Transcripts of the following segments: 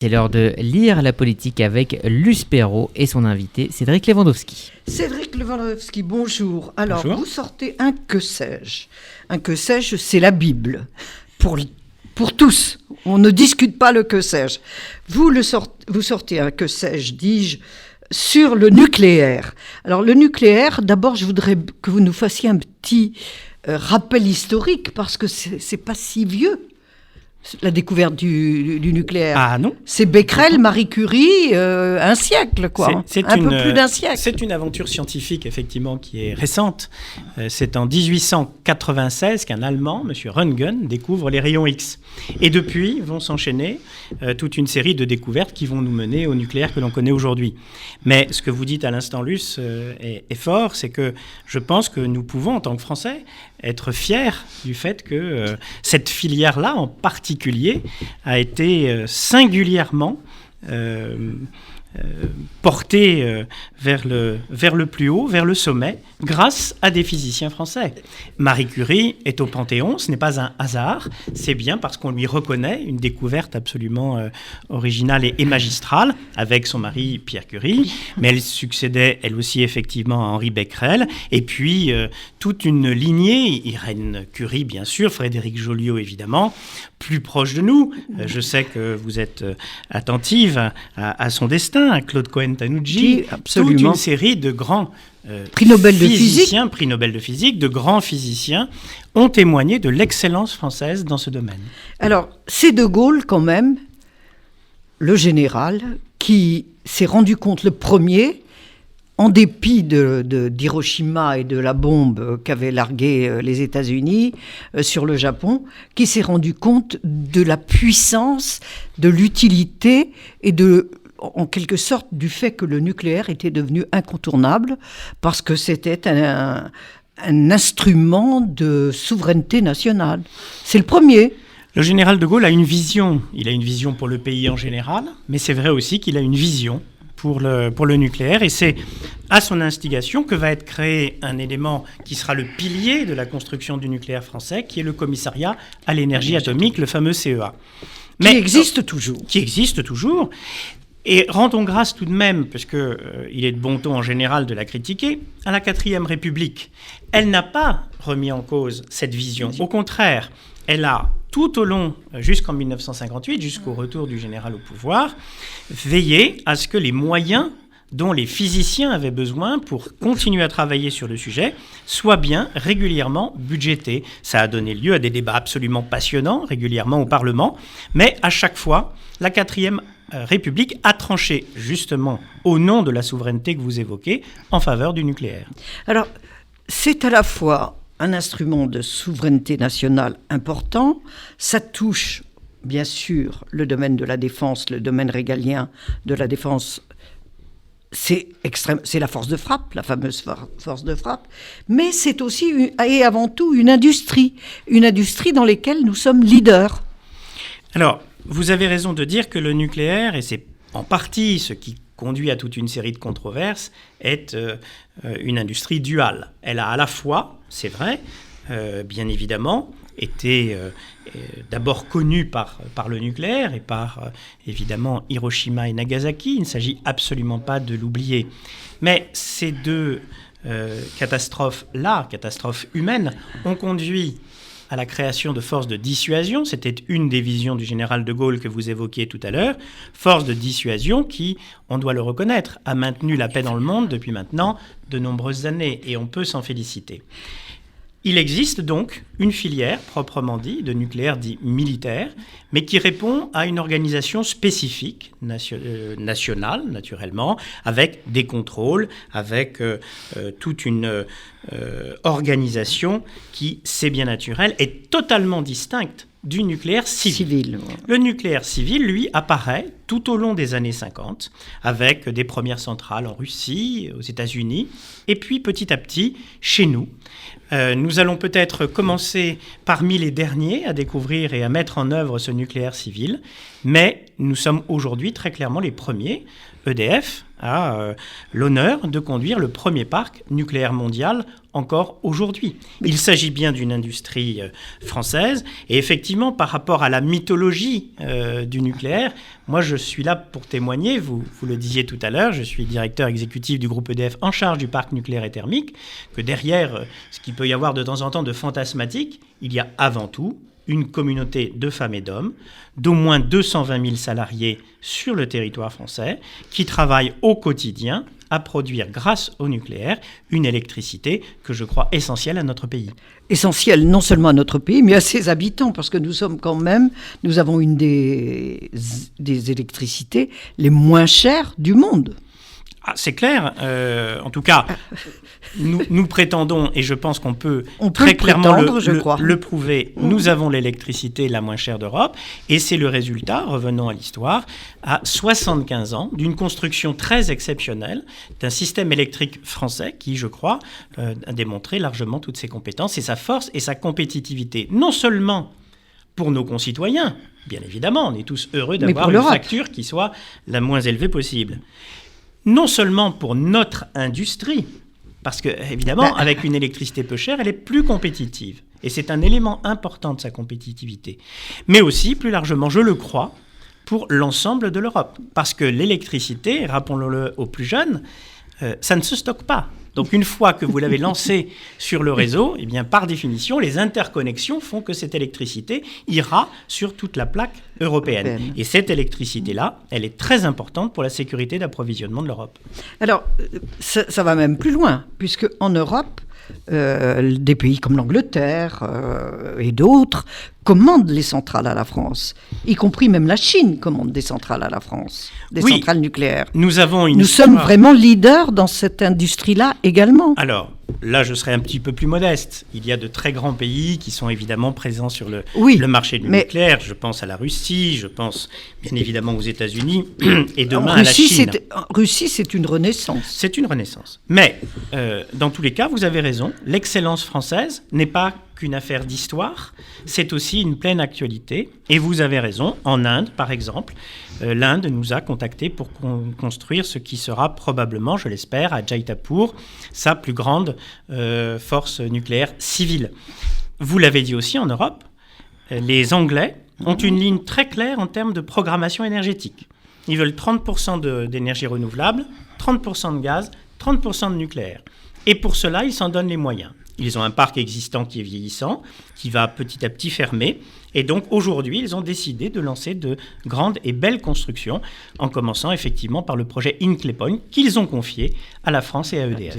C'est l'heure de lire la politique avec Luce Perrault et son invité Cédric Lewandowski. Cédric Lewandowski, bonjour. Alors, Bonjour. Vous sortez un que sais-je. Un que sais-je, c'est la Bible. Pour tous. On ne discute pas le que sais-je. Vous sortez un que sais-je, dis-je, sur le nucléaire. Alors, le nucléaire, d'abord, je voudrais que vous nous fassiez un petit rappel historique, parce que c'est pas si vieux. La découverte du nucléaire. Ah non. C'est Becquerel, Marie Curie, un siècle, quoi. C'est peu plus d'un siècle. C'est une aventure scientifique, effectivement, qui est récente. C'est en 1896 qu'un Allemand, M. Röntgen, découvre les rayons X. Et depuis, vont s'enchaîner toute une série de découvertes qui vont nous mener au nucléaire que l'on connaît aujourd'hui. Mais ce que vous dites à l'instant, Luce, est fort. C'est que je pense que nous pouvons, en tant que Français, être fiers du fait que cette filière-là, en particulier, a été singulièrement portée vers le plus haut, vers le sommet, grâce à des physiciens français. Marie Curie est au Panthéon, ce n'est pas un hasard, c'est bien parce qu'on lui reconnaît une découverte absolument originale et magistrale, avec son mari Pierre Curie, mais elle succédait elle aussi effectivement à Henri Becquerel, et puis toute une lignée, Irène Curie bien sûr, Frédéric Joliot évidemment, plus proche de nous. Je sais que vous êtes attentive à son destin, à Claude Cohen-Tanucci, toute une série de grands Prix Nobel de physiciens, prix Nobel de physique, de grands physiciens ont témoigné de l'excellence française dans ce domaine. Alors, c'est De Gaulle quand même, le général, qui s'est rendu compte le premier, en dépit d'Hiroshima et de la bombe qu'avaient larguée les États-Unis sur le Japon, qui s'est rendu compte de la puissance, de l'utilité et en quelque sorte du fait que le nucléaire était devenu incontournable parce que c'était un instrument de souveraineté nationale. C'est le premier. Le général de Gaulle a une vision. Il a une vision pour le pays en général, mais c'est vrai aussi qu'il a une vision pour le nucléaire. Et c'est à son instigation que va être créé un élément qui sera le pilier de la construction du nucléaire français, qui est le commissariat à l'énergie atomique, le fameux CEA. Qui existe toujours. Qui existe toujours. Et rendons grâce tout de même, parce qu'il est de bon ton en général de la critiquer, à la 4e République. Elle n'a pas remis en cause cette vision. Au contraire, elle a, tout au long, jusqu'en 1958, jusqu'au retour du général au pouvoir, veillé à ce que les moyens dont les physiciens avaient besoin pour continuer à travailler sur le sujet soient bien régulièrement budgétés. Ça a donné lieu à des débats absolument passionnants, régulièrement au Parlement, mais à chaque fois, la 4e République a tranché justement au nom de la souveraineté que vous évoquez en faveur du nucléaire. Alors, c'est à la fois un instrument de souveraineté nationale important, ça touche bien sûr le domaine de la défense, le domaine régalien de la défense, c'est la force de frappe, la fameuse force de frappe, mais c'est aussi et avant tout une industrie dans laquelle nous sommes leaders. Alors, vous avez raison de dire que le nucléaire, et c'est en partie ce qui conduit à toute une série de controverses, est une industrie duale. Elle a à la fois, c'est vrai, bien évidemment, été d'abord connue par le nucléaire et par, évidemment, Hiroshima et Nagasaki. Il ne s'agit absolument pas de l'oublier. Mais ces deux catastrophes-là, catastrophes humaines, ont conduit à la création de forces de dissuasion. C'était une des visions du général de Gaulle que vous évoquiez tout à l'heure. Force de dissuasion qui, on doit le reconnaître, a maintenu la paix dans le monde depuis maintenant de nombreuses années, et on peut s'en féliciter. Il existe donc une filière, proprement dit, de nucléaire dit militaire, mais qui répond à une organisation spécifique, nationale, naturellement, avec des contrôles, avec toute une organisation qui, c'est bien naturel, est totalement distincte du nucléaire civil. Le nucléaire civil, lui, apparaît tout au long des années 50, avec des premières centrales en Russie, aux États-Unis, et puis petit à petit, chez nous. Nous allons peut-être commencer parmi les derniers à découvrir et à mettre en œuvre ce nucléaire civil, mais nous sommes aujourd'hui très clairement les premiers. EDF a l'honneur de conduire le premier parc nucléaire mondial encore aujourd'hui. Il s'agit bien d'une industrie française. Et effectivement, par rapport à la mythologie du nucléaire, moi je suis là pour témoigner, vous le disiez tout à l'heure, je suis directeur exécutif du groupe EDF en charge du parc nucléaire et thermique, que derrière ce qu'il peut y avoir de temps en temps de fantasmatique, il y a avant tout une communauté de femmes et d'hommes, d'au moins 220 000 salariés sur le territoire français, qui travaillent au quotidien à produire, grâce au nucléaire, une électricité que je crois essentielle à notre pays. Essentielle non seulement à notre pays, mais à ses habitants, parce que nous avons une des électricités les moins chères du monde. Ah, c'est clair. En tout cas, nous prétendons, et je pense qu'on peut très clairement le prouver, nous avons l'électricité la moins chère d'Europe, et c'est le résultat, revenons à l'histoire, à 75 ans d'une construction très exceptionnelle d'un système électrique français qui, je crois, a démontré largement toutes ses compétences et sa force et sa compétitivité. Non seulement pour nos concitoyens, bien évidemment, on est tous heureux d'avoir une facture qui soit la moins élevée possible. Non seulement pour notre industrie, parce que, évidemment, avec une électricité peu chère, elle est plus compétitive. Et c'est un élément important de sa compétitivité. Mais aussi, plus largement, je le crois, pour l'ensemble de l'Europe. Parce que l'électricité, rappelons-le aux plus jeunes, ça ne se stocke pas. Donc une fois que vous l'avez lancée sur le réseau, eh bien, par définition, les interconnexions font que cette électricité ira sur toute la plaque européenne. Et cette électricité-là, elle est très importante pour la sécurité d'approvisionnement de l'Europe. Alors, ça va même plus loin, puisque en Europe, des pays comme l'Angleterre et d'autres commandent les centrales à la France, y compris même la Chine commande des centrales à la France, des centrales nucléaires. Nous sommes vraiment leaders dans cette industrie-là également. Alors, là, je serais un petit peu plus modeste. Il y a de très grands pays qui sont évidemment présents sur le marché du nucléaire. Je pense à la Russie, je pense bien évidemment aux États-Unis et demain à la Chine. Russie, c'est une renaissance. C'est une renaissance. Mais, dans tous les cas, vous avez raison, l'excellence française n'est pas qu'une affaire d'histoire, c'est aussi une pleine actualité. Et vous avez raison, en Inde, par exemple, l'Inde nous a contactés pour construire ce qui sera probablement, je l'espère, à Jaitapur, sa plus grande force nucléaire civile. Vous l'avez dit aussi, en Europe, les Anglais ont une ligne très claire en termes de programmation énergétique. Ils veulent 30% d'énergie renouvelable, 30% de gaz, 30% de nucléaire. Et pour cela, ils s'en donnent les moyens. Ils ont un parc existant qui est vieillissant, qui va petit à petit fermer. Et donc, aujourd'hui, ils ont décidé de lancer de grandes et belles constructions, en commençant effectivement par le projet Hinkley Point, qu'ils ont confié à la France et à EDF.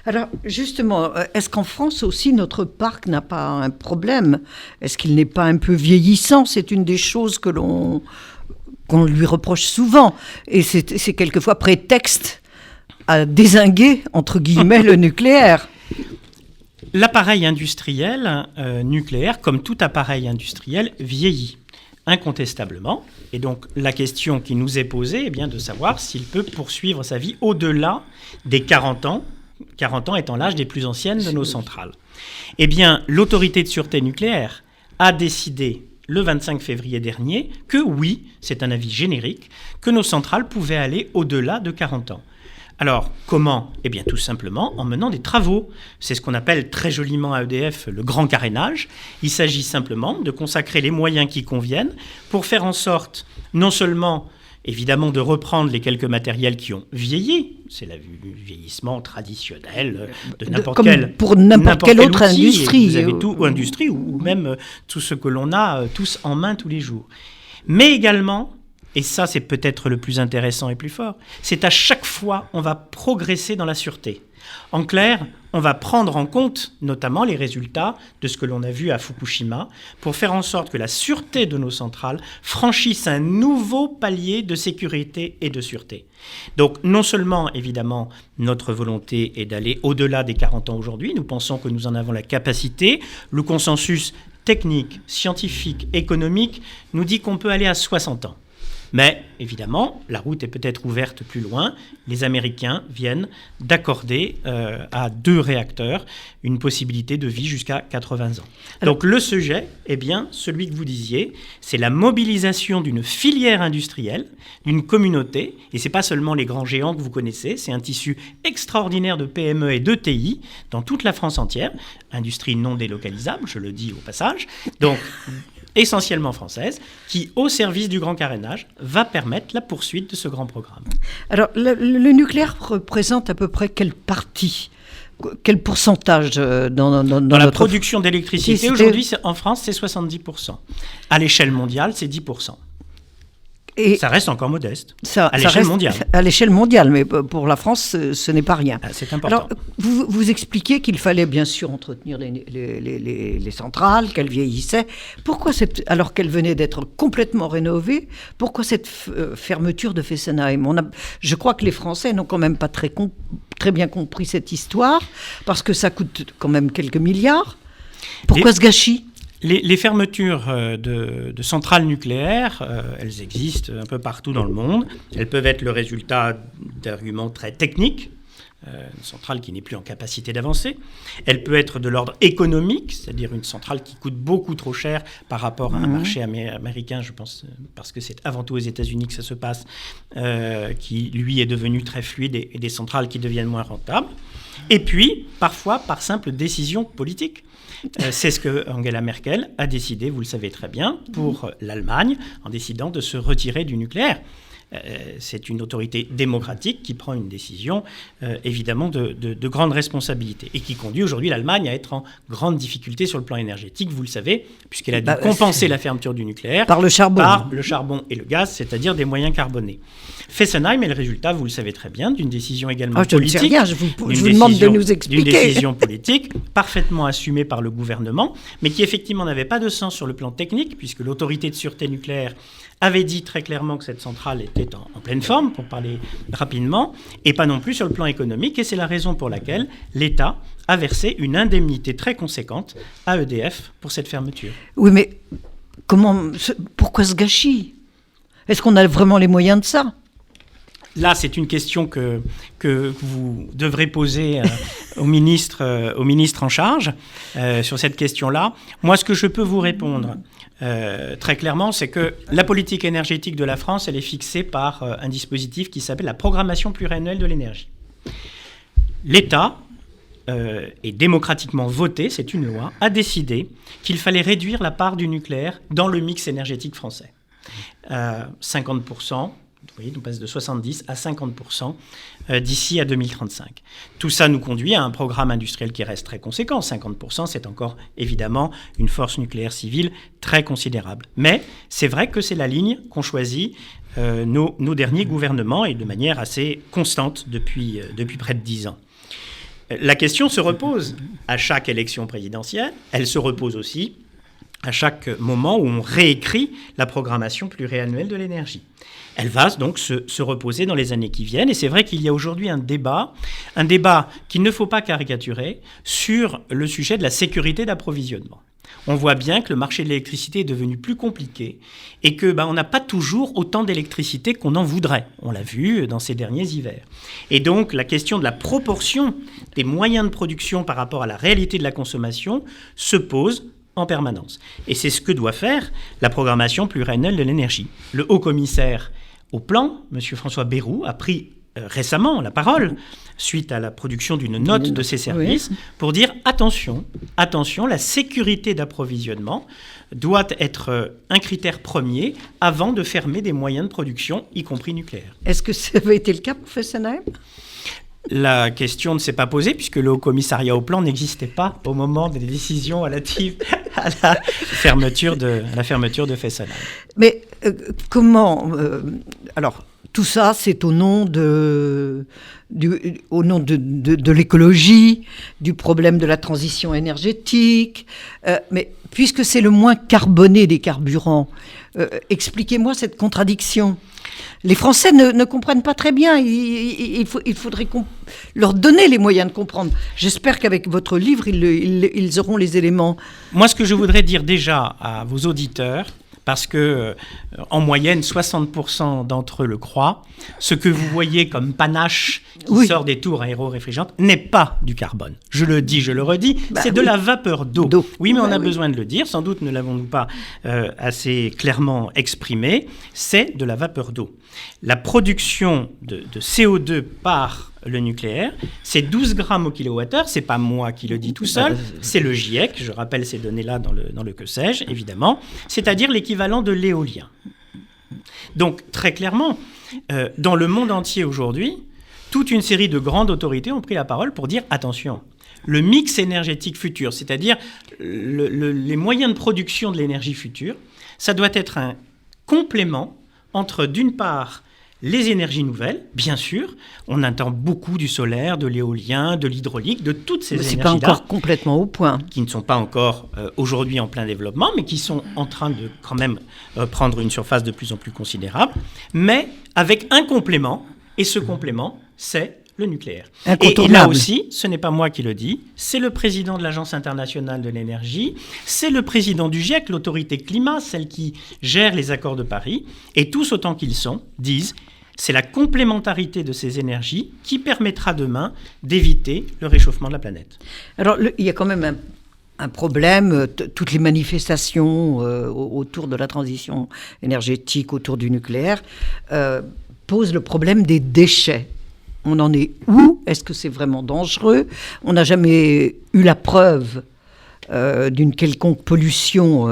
Alors, justement, est-ce qu'en France aussi, notre parc n'a pas un problème ? Est-ce qu'il n'est pas un peu vieillissant ? C'est une des choses qu'on lui reproche souvent. Et c'est quelquefois prétexte à dézinguer, entre guillemets, le nucléaire. L'appareil industriel nucléaire, comme tout appareil industriel, vieillit incontestablement. Et donc la question qui nous est posée est bien de savoir s'il peut poursuivre sa vie au-delà des 40 ans, 40 ans étant l'âge des plus anciennes de nos centrales. Eh bien, l'autorité de sûreté nucléaire a décidé le 25 février dernier que oui, c'est un avis générique, que nos centrales pouvaient aller au-delà de 40 ans. Alors, comment ? Eh bien, tout simplement en menant des travaux. C'est ce qu'on appelle très joliment à EDF le grand carénage. Il s'agit simplement de consacrer les moyens qui conviennent pour faire en sorte, non seulement, évidemment, de reprendre les quelques matériels qui ont vieilli, c'est le vieillissement traditionnel de n'importe quelle autre industrie. Vous avez tout, ou industrie, ou même tout ce que l'on a tous en main tous les jours. Mais également, et ça, c'est peut-être le plus intéressant et plus fort, c'est à chaque fois, on va progresser dans la sûreté. En clair, on va prendre en compte notamment les résultats de ce que l'on a vu à Fukushima pour faire en sorte que la sûreté de nos centrales franchisse un nouveau palier de sécurité et de sûreté. Donc, non seulement, évidemment, notre volonté est d'aller au-delà des 40 ans aujourd'hui, nous pensons que nous en avons la capacité, le consensus technique, scientifique, économique nous dit qu'on peut aller à 60 ans. Mais évidemment, la route est peut-être ouverte plus loin. Les Américains viennent d'accorder à 2 réacteurs une possibilité de vie jusqu'à 80 ans. Donc le sujet est bien celui que vous disiez, c'est la mobilisation d'une filière industrielle, d'une communauté, et ce n'est pas seulement les grands géants que vous connaissez, c'est un tissu extraordinaire de PME et d'ETI dans toute la France entière, industrie non délocalisable, je le dis au passage, donc essentiellement française, qui, au service du grand carénage, va permettre la poursuite de ce grand programme. Alors, le nucléaire représente à peu près quelle partie, quel pourcentage dans la production d'électricité, aujourd'hui, en France, c'est 70%. À l'échelle mondiale, c'est 10%. Et ça reste encore modeste, à l'échelle mondiale. À l'échelle mondiale, mais pour la France, ce n'est pas rien. C'est important. Alors, vous expliquez qu'il fallait bien sûr entretenir les centrales, qu'elles vieillissaient. Pourquoi alors qu'elles venaient d'être complètement rénovées, pourquoi cette fermeture de Fessenheim? Je crois que les Français n'ont quand même pas très bien compris cette histoire, parce que ça coûte quand même quelques milliards. Pourquoi ce gâchis ? Les fermetures de centrales nucléaires, elles existent un peu partout dans le monde. Elles peuvent être le résultat d'arguments très techniques, une centrale qui n'est plus en capacité d'avancer. Elle peut être de l'ordre économique, c'est-à-dire une centrale qui coûte beaucoup trop cher par rapport à un marché américain, je pense, parce que c'est avant tout aux États-Unis que ça se passe, qui, lui, est devenu très fluide et des centrales qui deviennent moins rentables. Et puis, parfois, par simple décision politique. C'est ce que Angela Merkel a décidé, vous le savez très bien, pour l'Allemagne, en décidant de se retirer du nucléaire. C'est une autorité démocratique qui prend une décision, évidemment, de grande responsabilité et qui conduit aujourd'hui l'Allemagne à être en grande difficulté sur le plan énergétique, vous le savez, puisqu'elle a dû compenser la fermeture du nucléaire par le charbon et le gaz, c'est-à-dire des moyens carbonés. Fessenheim est le résultat, vous le savez très bien, d'une décision également politique. Je ne sais rien, je vous demande de nous expliquer. D'une décision politique parfaitement assumée par le gouvernement, mais qui effectivement n'avait pas de sens sur le plan technique, puisque l'autorité de sûreté nucléaire avait dit très clairement que cette centrale était en pleine forme, pour parler rapidement, et pas non plus sur le plan économique, et c'est la raison pour laquelle l'État a versé une indemnité très conséquente à EDF pour cette fermeture. Oui, mais pourquoi ce gâchis ? Est-ce qu'on a vraiment les moyens de ça ? Là, c'est une question que vous devrez poser au ministre en charge sur cette question-là. Moi, ce que je peux vous répondre très clairement, c'est que la politique énergétique de la France, elle est fixée par un dispositif qui s'appelle la programmation pluriannuelle de l'énergie. L'État, est démocratiquement voté, c'est une loi, a décidé qu'il fallait réduire la part du nucléaire dans le mix énergétique français. 50%. Vous voyez, on passe de 70 à 50% d'ici à 2035. Tout ça nous conduit à un programme industriel qui reste très conséquent. 50%, c'est encore évidemment une force nucléaire civile très considérable. Mais c'est vrai que c'est la ligne qu'ont choisie nos derniers gouvernements et de manière assez constante depuis près de 10 ans. La question se repose à chaque élection présidentielle. Elle se repose aussi à chaque moment où on réécrit la programmation pluriannuelle de l'énergie. Elle va donc se reposer dans les années qui viennent. Et c'est vrai qu'il y a aujourd'hui un débat qu'il ne faut pas caricaturer sur le sujet de la sécurité d'approvisionnement. On voit bien que le marché de l'électricité est devenu plus compliqué et que on n'a pas toujours autant d'électricité qu'on en voudrait. On l'a vu dans ces derniers hivers. Et donc la question de la proportion des moyens de production par rapport à la réalité de la consommation se pose en permanence. Et c'est ce que doit faire la programmation pluriannuelle de l'énergie. Le haut-commissaire au plan, M. François Bayrou, a pris récemment la parole suite à la production d'une note de ses services pour dire attention, la sécurité d'approvisionnement doit être un critère premier avant de fermer des moyens de production, y compris nucléaires. Est-ce que ça avait été le cas pour Fessenheim ? La question ne s'est pas posée puisque le Haut-Commissariat au plan n'existait pas au moment des décisions relatives à la fermeture de Fessenheim. Mais comment alors, tout ça, c'est au nom de l'écologie, du problème de la transition énergétique. Mais puisque c'est le moins carboné des carburants, expliquez-moi cette contradiction. Les Français ne comprennent pas très bien. Il faudrait leur donner les moyens de comprendre. J'espère qu'avec votre livre, ils auront les éléments. Moi, ce que je voudrais dire déjà à vos auditeurs, parce que, en moyenne, 60% d'entre eux le croient. Ce que vous voyez comme panache qui sort des tours aéro-réfrigérantes n'est pas du carbone. Je le dis, je le redis, c'est de la vapeur d'eau. Oui, mais on a besoin de le dire, sans doute ne l'avons-nous pas assez clairement exprimé, c'est de la vapeur d'eau. La production de CO2 par le nucléaire, c'est 12 grammes au kilowattheure, c'est pas moi qui le dis tout seul, c'est le GIEC, je rappelle ces données-là dans le que sais-je, évidemment, c'est-à-dire l'équivalent de l'éolien. Donc, très clairement, dans le monde entier aujourd'hui, toute une série de grandes autorités ont pris la parole pour dire, attention, le mix énergétique futur, c'est-à-dire les moyens de production de l'énergie future, ça doit être un complément entre, d'une part, les énergies nouvelles, bien sûr, on entend beaucoup du solaire, de l'éolien, de l'hydraulique, de toutes ces énergies-là. Mais c'est pas encore complètement au point. Qui ne sont pas encore aujourd'hui en plein développement, mais qui sont en train de quand même prendre une surface de plus en plus considérable, mais avec un complément, et ce complément, c'est le nucléaire. Et là aussi, ce n'est pas moi qui le dis, c'est le président de l'Agence internationale de l'énergie, c'est le président du GIEC, l'autorité climat, celle qui gère les accords de Paris, et tous autant qu'ils sont, disent c'est la complémentarité de ces énergies qui permettra demain d'éviter le réchauffement de la planète. Alors, il y a quand même un problème, toutes les manifestations autour de la transition énergétique, autour du nucléaire, posent le problème des déchets. On en est où? Est-ce que c'est vraiment dangereux? On n'a jamais eu la preuve d'une quelconque pollution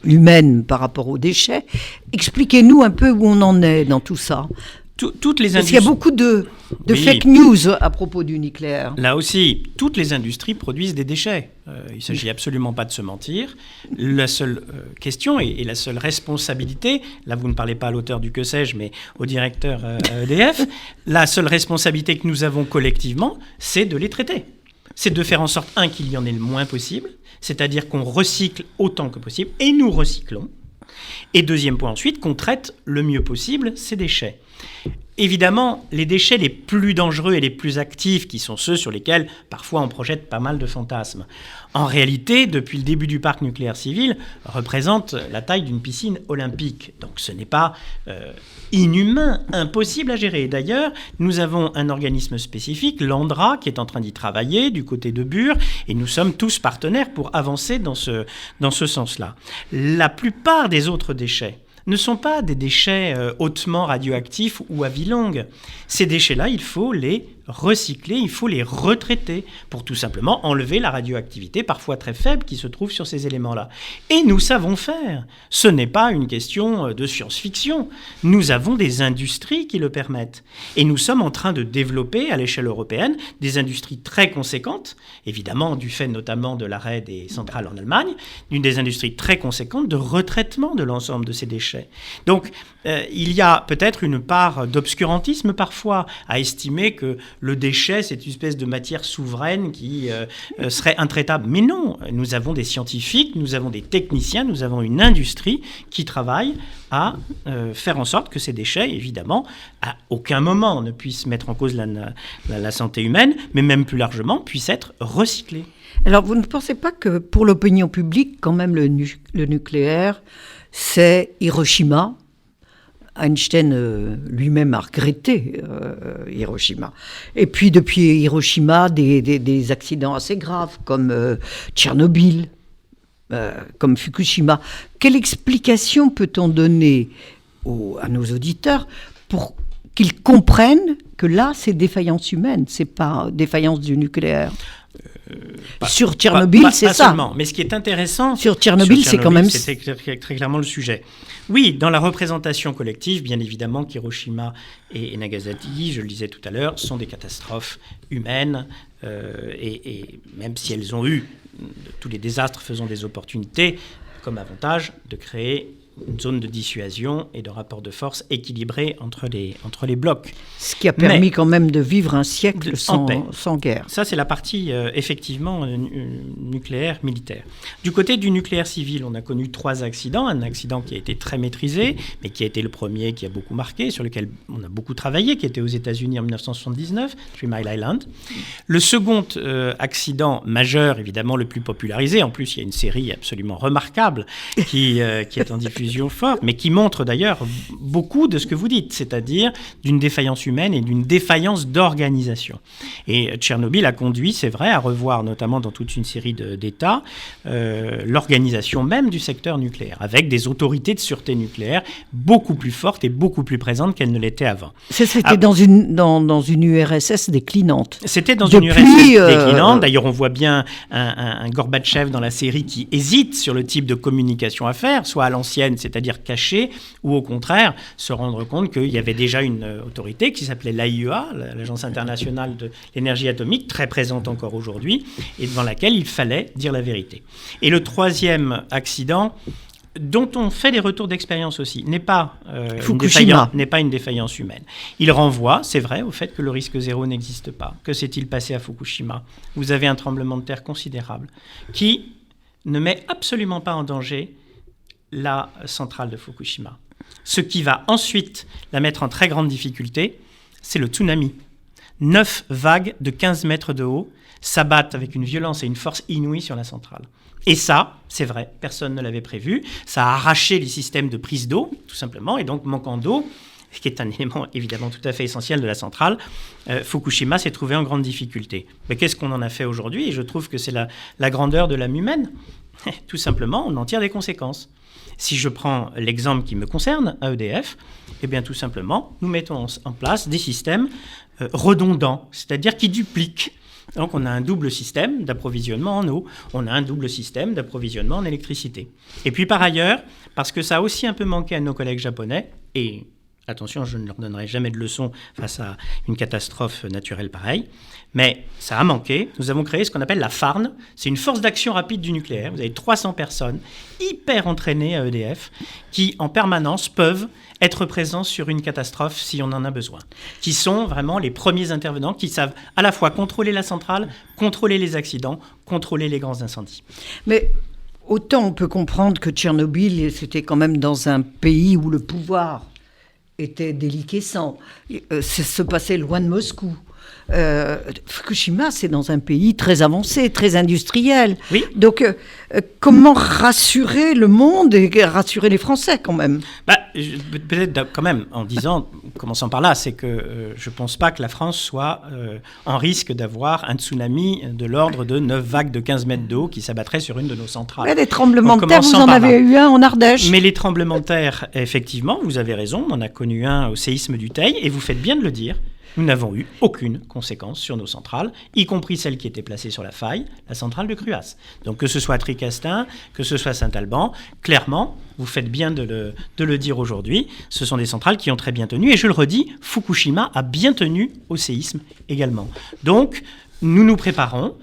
humaine par rapport aux déchets. Expliquez-nous un peu où on en est dans tout ça. Toutes les Parce qu'il y a beaucoup de fake news à propos du nucléaire. Là aussi, toutes les industries produisent des déchets. Il ne s'agit absolument pas de se mentir. La seule question et la seule responsabilité, là vous ne parlez pas à l'auteur du que sais-je, mais au directeur EDF, la seule responsabilité que nous avons collectivement, c'est de les traiter. C'est de faire en sorte, qu'il y en ait le moins possible, c'est-à-dire qu'on recycle autant que possible, et nous recyclons. Et deuxième point ensuite, qu'on traite le mieux possible ces déchets. Évidemment, les déchets les plus dangereux et les plus actifs, qui sont ceux sur lesquels parfois on projette pas mal de fantasmes, en réalité, depuis le début du parc nucléaire civil, représentent la taille d'une piscine olympique. Donc ce n'est pas inhumain, impossible à gérer. D'ailleurs, nous avons un organisme spécifique, l'ANDRA, qui est en train d'y travailler du côté de Bure, et nous sommes tous partenaires pour avancer dans ce sens-là. La plupart des autres déchets ne sont pas des déchets hautement radioactifs ou à vie longue. Ces déchets-là, il faut les recycler, il faut les retraiter pour tout simplement enlever la radioactivité, parfois très faible, qui se trouve sur ces éléments-là. Et nous savons faire. Ce n'est pas une question de science-fiction. Nous avons des industries qui le permettent. Et nous sommes en train de développer, à l'échelle européenne, des industries très conséquentes, évidemment du fait notamment de l'arrêt des centrales en Allemagne, d'une des industries très conséquentes de retraitement de l'ensemble de ces déchets. Donc, il y a peut-être une part d'obscurantisme parfois à estimer que le déchet, c'est une espèce de matière souveraine qui serait intraitable. Mais non, nous avons des scientifiques, nous avons des techniciens, nous avons une industrie qui travaille à faire en sorte que ces déchets, évidemment, à aucun moment ne puissent mettre en cause la santé humaine, mais même plus largement, puissent être recyclés. Alors, vous ne pensez pas que pour l'opinion publique, quand même, le nucléaire, c'est Hiroshima? Einstein lui-même a regretté Hiroshima. Et puis depuis Hiroshima, des accidents assez graves comme Tchernobyl, comme Fukushima. Quelle explication peut-on donner à nos auditeurs pour qu'ils comprennent que là, c'est défaillance humaine, c'est pas défaillance du nucléaire? Sur Tchernobyl, c'est ça. Seulement. Mais ce qui est intéressant sur Tchernobyl, c'est quand même... C'est très clairement le sujet. Oui, dans la représentation collective, bien évidemment qu'Hiroshima et Nagasaki, je le disais tout à l'heure, sont des catastrophes humaines et même si elles ont eu, tous les désastres faisant des opportunités, comme avantage de créer une zone de dissuasion et de rapport de force équilibré entre les blocs. Ce qui a permis quand même de vivre un siècle sans guerre. Ça, c'est la partie, effectivement, nucléaire militaire. Du côté du nucléaire civil, on a connu 3 accidents. Un accident qui a été très maîtrisé, mais qui a été le premier qui a beaucoup marqué, sur lequel on a beaucoup travaillé, qui était aux États-Unis en 1979, 3 Mile Island. Le second accident majeur, évidemment, le plus popularisé, en plus, il y a une série absolument remarquable qui est en diffusion forte, mais qui montre d'ailleurs beaucoup de ce que vous dites, c'est-à-dire d'une défaillance humaine et d'une défaillance d'organisation. Et Tchernobyl a conduit, c'est vrai, à revoir, notamment dans toute une série d'États, l'organisation même du secteur nucléaire, avec des autorités de sûreté nucléaire beaucoup plus fortes et beaucoup plus présentes qu'elles ne l'étaient avant. C'était dans une URSS déclinante. C'était dans une URSS déclinante. D'ailleurs, on voit bien un Gorbatchev dans la série qui hésite sur le type de communication à faire, soit à l'ancienne, c'est-à-dire caché, ou au contraire, se rendre compte qu'il y avait déjà une autorité qui s'appelait l'AIEA, l'Agence internationale de l'énergie atomique, très présente encore aujourd'hui, et devant laquelle il fallait dire la vérité. Et le troisième accident, dont on fait des retours d'expérience aussi, n'est pas une défaillance humaine. Il renvoie, c'est vrai, au fait que le risque zéro n'existe pas. Que s'est-il passé à Fukushima ? Vous avez un tremblement de terre considérable qui ne met absolument pas en danger la centrale de Fukushima. Ce qui va ensuite la mettre en très grande difficulté, c'est le tsunami. 9 vagues de 15 mètres de haut s'abattent avec une violence et une force inouïes sur la centrale. Et ça, c'est vrai, personne ne l'avait prévu. Ça a arraché les systèmes de prise d'eau, tout simplement, et donc manquant d'eau, ce qui est un élément évidemment tout à fait essentiel de la centrale, Fukushima s'est trouvé en grande difficulté. Mais qu'est-ce qu'on en a fait aujourd'hui ? Et je trouve que c'est la grandeur de l'âme humaine. Tout simplement, on en tire des conséquences. Si je prends l'exemple qui me concerne, à EDF, eh bien tout simplement, nous mettons en place des systèmes redondants, c'est-à-dire qui dupliquent. Donc on a un double système d'approvisionnement en eau, on a un double système d'approvisionnement en électricité. Et puis par ailleurs, parce que ça a aussi un peu manqué à nos collègues japonais, et attention, je ne leur donnerai jamais de leçon face à une catastrophe naturelle pareille, mais ça a manqué. Nous avons créé ce qu'on appelle la FARN. C'est une force d'action rapide du nucléaire. Vous avez 300 personnes hyper entraînées à EDF qui, en permanence, peuvent être présents sur une catastrophe si on en a besoin. Qui sont vraiment les premiers intervenants qui savent à la fois contrôler la centrale, contrôler les accidents, contrôler les grands incendies. Mais autant on peut comprendre que Tchernobyl, c'était quand même dans un pays où le pouvoir était déliquescent. Ça se passait loin de Moscou. Fukushima, c'est dans un pays très avancé, très industriel. Oui. Donc, comment rassurer le monde et rassurer les Français quand même ? Peut-être quand même en disant, commençons par là, c'est que je ne pense pas que la France soit en risque d'avoir un tsunami de l'ordre de 9 vagues de 15 mètres d'eau qui s'abattraient sur une de nos centrales. Mais les tremblements de terre, vous en avez eu un en Ardèche. Mais les tremblements de terre, effectivement, vous avez raison, on en a connu un au séisme du Teil, et vous faites bien de le dire. Nous n'avons eu aucune conséquence sur nos centrales, y compris celle qui était placée sur la faille, la centrale de Cruas. Donc que ce soit Tricastin, que ce soit Saint-Alban, clairement, vous faites bien de le dire aujourd'hui, ce sont des centrales qui ont très bien tenu. Et je le redis, Fukushima a bien tenu au séisme également. Donc nous nous préparons,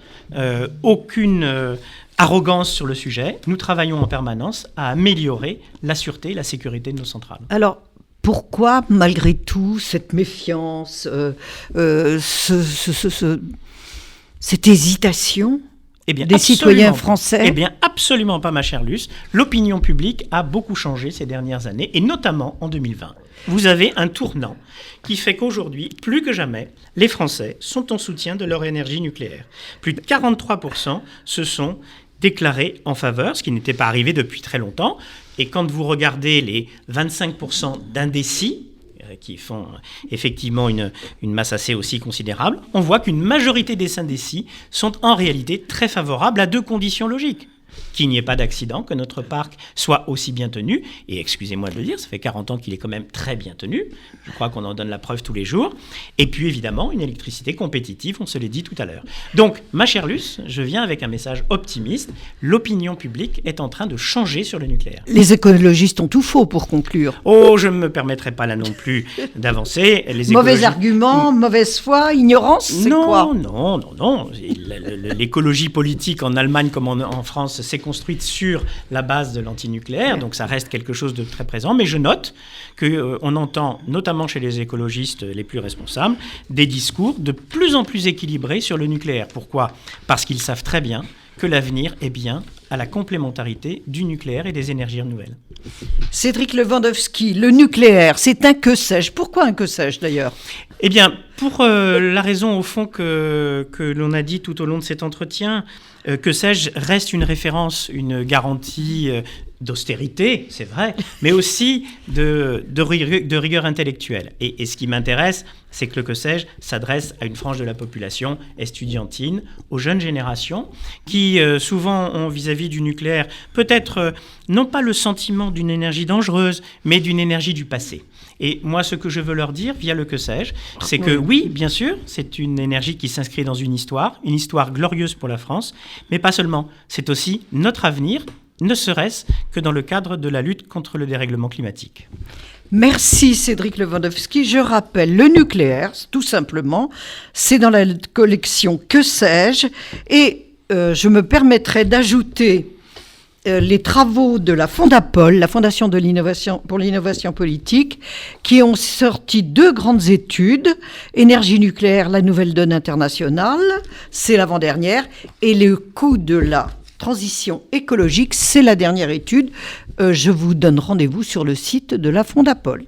aucune arrogance sur le sujet. Nous travaillons en permanence à améliorer la sûreté et la sécurité de nos centrales. Alors, pourquoi, malgré tout, cette méfiance, cette hésitation des citoyens français ? Eh bien, absolument pas, ma chère Luce. L'opinion publique a beaucoup changé ces dernières années, et notamment en 2020. Vous avez un tournant qui fait qu'aujourd'hui, plus que jamais, les Français sont en soutien de leur énergie nucléaire. Plus de 43% se sont déclarés en faveur, ce qui n'était pas arrivé depuis très longtemps. Et quand vous regardez les 25% d'indécis, qui font effectivement une masse assez aussi considérable, on voit qu'une majorité des indécis sont en réalité très favorables à deux conditions logiques. Qu'il n'y ait pas d'accident, que notre parc soit aussi bien tenu, et excusez-moi de le dire, ça fait 40 ans qu'il est quand même très bien tenu, je crois qu'on en donne la preuve tous les jours, et puis évidemment une électricité compétitive, on se l'est dit tout à l'heure. Donc, ma chère Luce, je viens avec un message optimiste, l'opinion publique est en train de changer sur le nucléaire. Les écologistes ont tout faux pour conclure. Oh, je ne me permettrai pas là non plus d'avancer. Mauvais argument, mauvaise foi, ignorance, c'est quoi ? Non. L'écologie politique en Allemagne comme en France France s'est construite sur la base de l'antinucléaire, donc ça reste quelque chose de très présent. Mais je note qu'on entend, notamment chez les écologistes les plus responsables, des discours de plus en plus équilibrés sur le nucléaire. Pourquoi ? Parce qu'ils savent très bien que l'avenir est bien à la complémentarité du nucléaire et des énergies renouvelables. Cédric Lewandowski, le nucléaire, c'est un que sais-je. Pourquoi un que sais-je d'ailleurs ? Eh bien, pour la raison au fond que l'on a dit tout au long de cet entretien, que sais-je, reste une référence, une garantie d'austérité, c'est vrai, mais aussi de rigueur intellectuelle. Et ce qui m'intéresse, c'est que le que sais-je s'adresse à une frange de la population estudiantine, aux jeunes générations, qui souvent ont vis-à-vis du nucléaire peut-être non pas le sentiment d'une énergie dangereuse, mais d'une énergie du passé. Et moi, ce que je veux leur dire via le que sais-je, c'est que oui, bien sûr, c'est une énergie qui s'inscrit dans une histoire glorieuse pour la France, mais pas seulement. C'est aussi notre avenir, ne serait-ce que dans le cadre de la lutte contre le dérèglement climatique. Merci Cédric Lewandowski. Je rappelle, le nucléaire, tout simplement, c'est dans la collection Que sais-je ? Et je me permettrai d'ajouter les travaux de la Fondapol, la Fondation de l'innovation pour l'innovation politique, qui ont sorti 2 grandes études, énergie nucléaire, la nouvelle donne internationale, c'est l'avant-dernière, et le coût de la transition écologique, c'est la dernière étude. Je vous donne rendez-vous sur le site de la Fondapol.